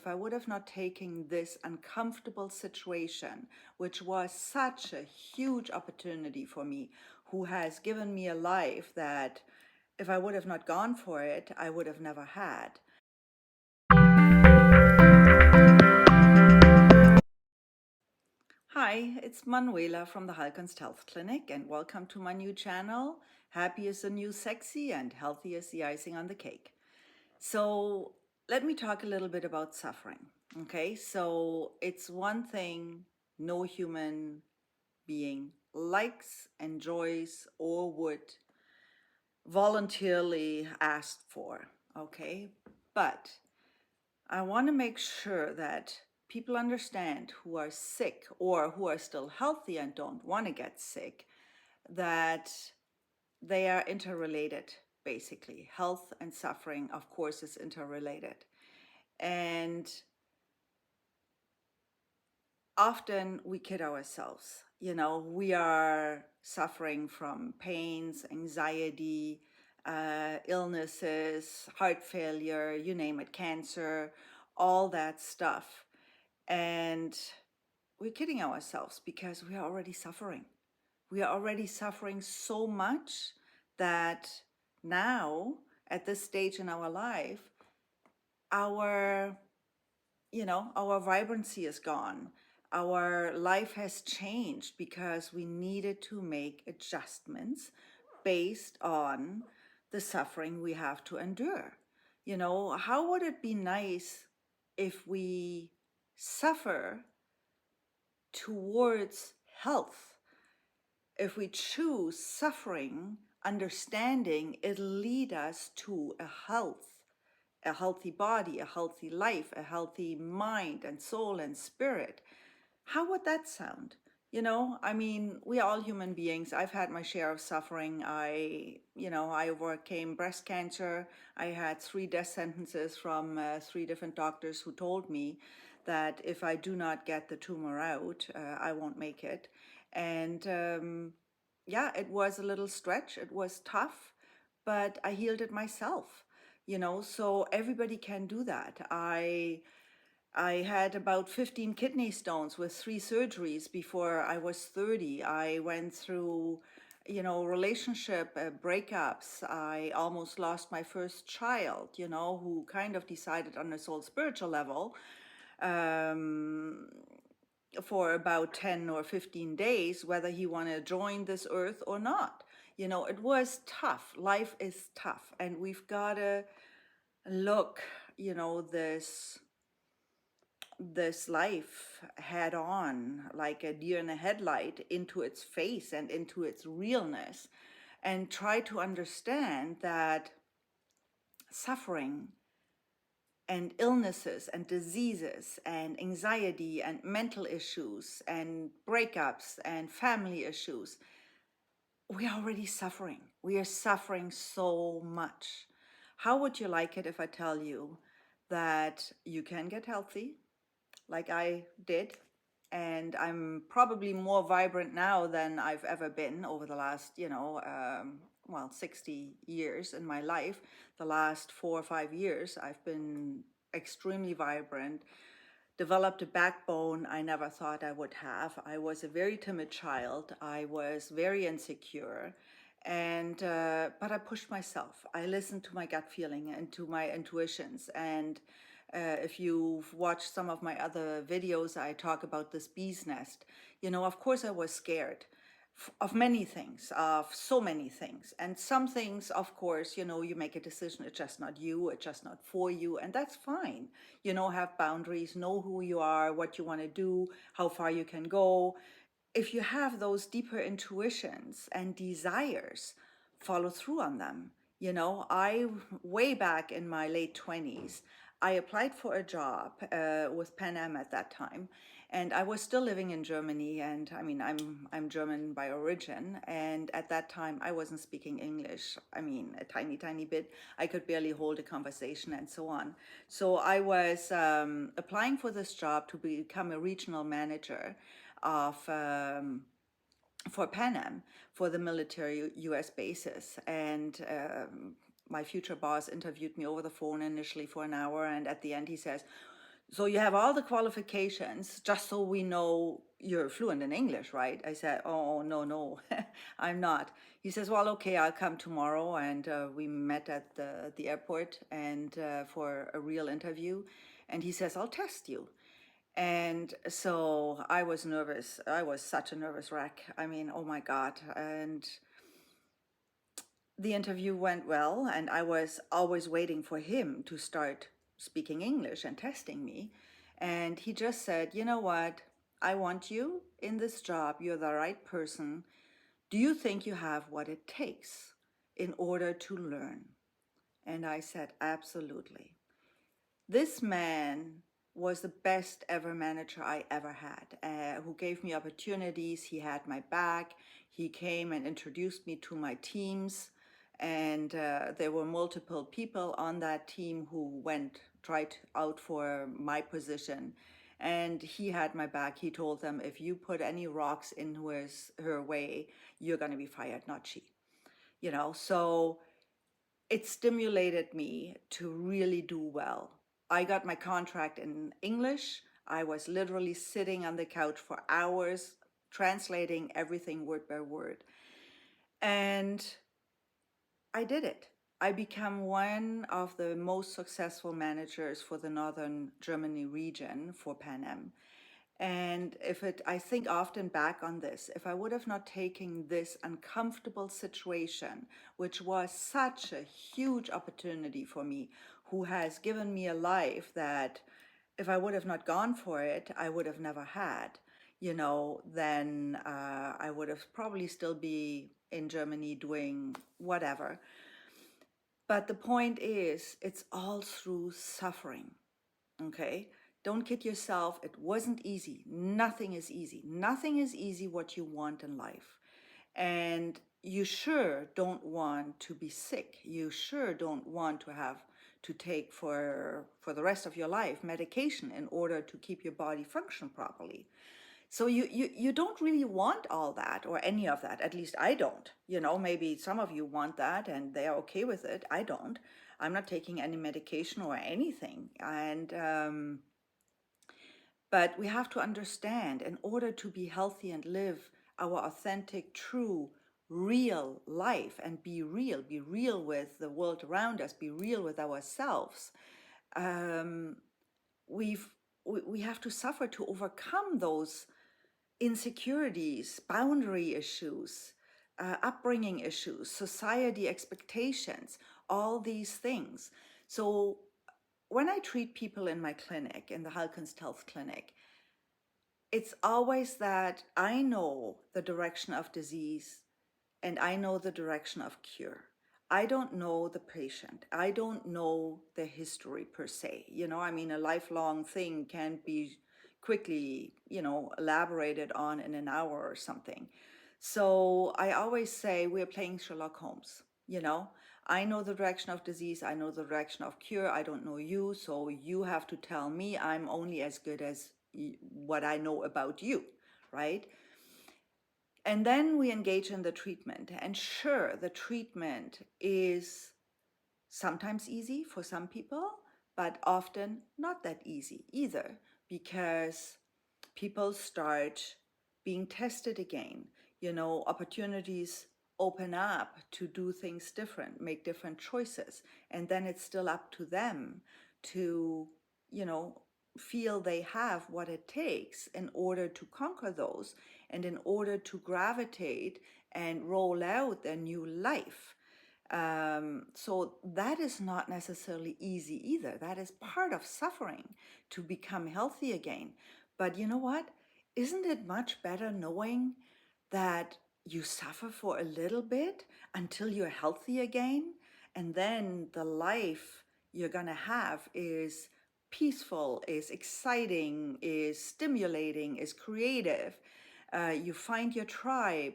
if I would have not taken this uncomfortable situation, which was such a huge opportunity for me, who has given me a life that if I would have not gone for it, I would have never had. Hi, it's Manuela from the Halkens Health Clinic, and welcome to my new channel. Happy is the new sexy and healthy is the icing on the cake. So let me talk a little bit about suffering. Okay, so it's one thing no human being likes, enjoys, or would voluntarily ask for. Okay, but I want to make sure that people understand who are sick or who are still healthy and don't want to get sick, that they are interrelated, basically. Health and suffering, of course, is interrelated. And often we kid ourselves. We are suffering from pains, anxiety, illnesses, heart failure, you name it, cancer, all that stuff. And we're kidding ourselves because we are already suffering. We are already suffering so much that now, at this stage in our life, our our vibrancy is gone. Our life has changed because we needed to make adjustments based on the suffering we have to endure. How would it be nice if we suffer towards health? If we choose suffering, understanding, it'll lead us to a healthy body, a healthy life, a healthy mind and soul and spirit. How would that sound? We are all human beings. I've had my share of suffering. I overcame breast cancer. I had 3 death sentences from 3 different doctors who told me that if I do not get the tumor out, I won't make it. And yeah, it was a little stretch. It was tough, but I healed it myself. So everybody can do that. I had about 15 kidney stones with 3 surgeries before I was 30. I went through, relationship breakups. I almost lost my first child, who kind of decided on a soul spiritual level um, for about 10 or 15 days whether he wanted to join this earth or not. It was tough. Life is tough, and we've got to look, this life head on, like a deer in a headlight, into its face and into its realness, and try to understand that suffering and illnesses and diseases and anxiety and mental issues and breakups and family issues, we are already suffering. We are suffering so much. How would you like it if I tell you that you can get healthy, like I did, and I'm probably more vibrant now than I've ever been over the last, 60 years in my life. The last 4 or 5 years, I've been extremely vibrant, developed a backbone I never thought I would have. I was a very timid child. I was very insecure. And but I pushed myself. I listened to my gut feeling and to my intuitions. And if you've watched some of my other videos, I talk about this bee's nest. Of course I was scared of many things, of so many things. And some things, of course, you make a decision, it's just not you, it's just not for you, and that's fine. Have boundaries, know who you are, what you want to do, how far you can go. If you have those deeper intuitions and desires, follow through on them. I, way back in my late 20s, I applied for a job with Pan Am at that time, and I was still living in Germany. And I'm German by origin, and at that time I wasn't speaking English. A tiny bit. I could barely hold a conversation and so on. So I was applying for this job to become a regional manager of for Pan Am, for the military US bases. And my future boss interviewed me over the phone initially for an hour, and at the end he says, So you have all the qualifications just so we know you're fluent in English, right? I said, oh, no, no, I'm not. He says, well, okay, I'll come tomorrow. And we met at the airport and for a real interview. And he says, I'll test you. And so I was nervous. I was such a nervous wreck. I mean, oh my God. And the interview went well, and I was always waiting for him to start speaking English and testing me. And he just said, you know what? I want you in this job. You're the right person. Do you think you have what it takes in order to learn? And I said, absolutely. This man was the best ever manager I ever had, who gave me opportunities. He had my back. He came and introduced me to my teams. And there were multiple people on that team who tried out for my position. And he had my back. He told them, if you put any rocks in her way, you're going to be fired, not she. So it stimulated me to really do well. I got my contract in English. I was literally sitting on the couch for hours, translating everything word by word. And I did it. I became one of the most successful managers for the Northern Germany region for Pan Am. And I think often back on this, if I would have not taken this uncomfortable situation, which was such a huge opportunity for me, who has given me a life that if I would have not gone for it, I would have never had, then I would have probably still be in Germany doing whatever. But the point is, it's all through suffering, okay? Don't kid yourself. It wasn't easy. Nothing is easy. Nothing is easy what you want in life. And you sure don't want to be sick. You sure don't want to have to take for the rest of your life medication in order to keep your body function properly. So you don't really want all that or any of that. At least I don't. Maybe some of you want that and they are okay with it. I don't. I'm not taking any medication or anything. But we have to understand, in order to be healthy and live our authentic, true, real life and be real with the world around us, be real with ourselves, um, we have to suffer to overcome those insecurities, boundary issues, upbringing issues, society expectations, all these things. So when I treat people in my clinic, in the Halkens Health Clinic, it's always that I know the direction of disease and I know the direction of cure. I don't know the patient. I don't know the history per se. A lifelong thing can be quickly, elaborated on in an hour or something. So I always say we're playing Sherlock Holmes, I know the direction of disease, I know the direction of cure, I don't know you, so you have to tell me. I'm only as good as what I know about you, right? And then we engage in the treatment. And sure, the treatment is sometimes easy for some people, but often not that easy either, because people start being tested again. Opportunities open up to do things different, make different choices. And then it's still up to them to, feel they have what it takes in order to conquer those and in order to gravitate and roll out their new life. So that is not necessarily easy either. That is part of suffering to become healthy again. But you know what? Isn't it much better knowing that you suffer for a little bit until you're healthy again? And then the life you're going to have is peaceful, is exciting, is stimulating, is creative. You find your tribe.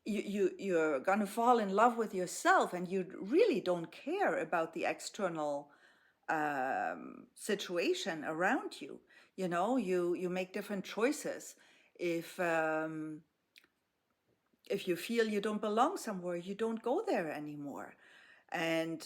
You're going to fall in love with yourself, and you really don't care about the external situation around you. You make different choices. If you feel you don't belong somewhere, you don't go there anymore. And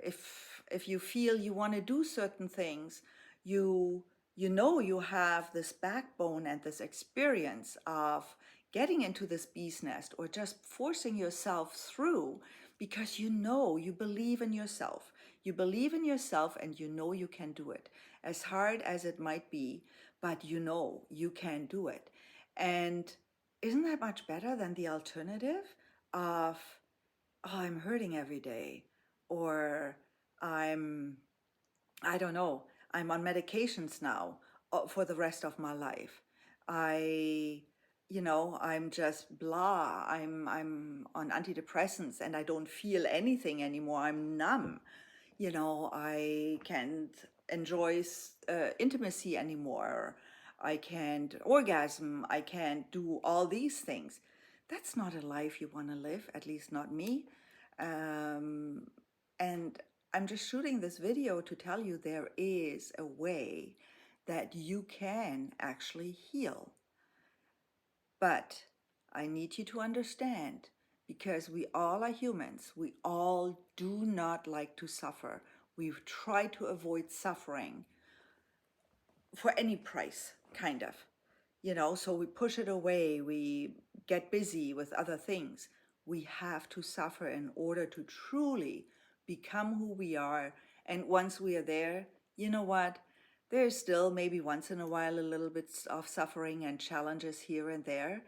if you feel you want to do certain things, you you know you have this backbone and this experience of getting into this bee's nest or just forcing yourself through because you know you believe in yourself. You believe in yourself and you know you can do it. As hard as it might be, but you know you can do it. And isn't that much better than the alternative of, oh, I'm hurting every day, or I'm I don't know. I'm on medications now for the rest of my life. I, I'm just blah. I'm on antidepressants and I don't feel anything anymore. I'm numb. I can't enjoy intimacy anymore. I can't orgasm. I can't do all these things. That's not a life you want to live, at least not me. Um, and I'm just shooting this video to tell you there is a way that you can actually heal. But I need you to understand, because we all are humans, we all do not like to suffer. We try to avoid suffering for any price, kind of. So we push it away, we get busy with other things. We have to suffer in order to truly become who we are. And once we are there, you know what? There's still maybe once in a while a little bit of suffering and challenges here and there,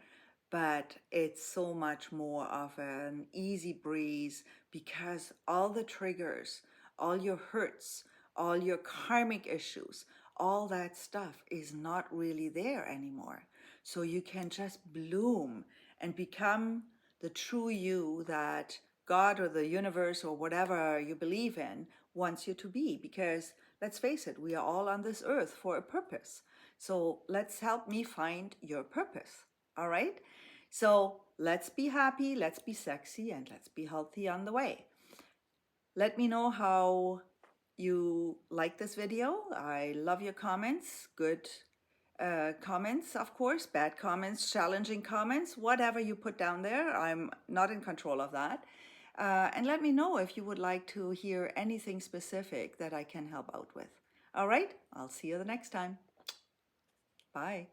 but it's so much more of an easy breeze because all the triggers, all your hurts, all your karmic issues, all that stuff is not really there anymore. So you can just bloom and become the true you that God or the universe or whatever you believe in wants you to be. Because let's face it, we are all on this earth for a purpose. So let's help me find your purpose. All right? So let's be happy, let's be sexy, and let's be healthy on the way. Let me know how you like this video. I love your comments, good comments, of course, bad comments, challenging comments, whatever you put down there. I'm not in control of that. And let me know if you would like to hear anything specific that I can help out with. All right, I'll see you the next time. Bye.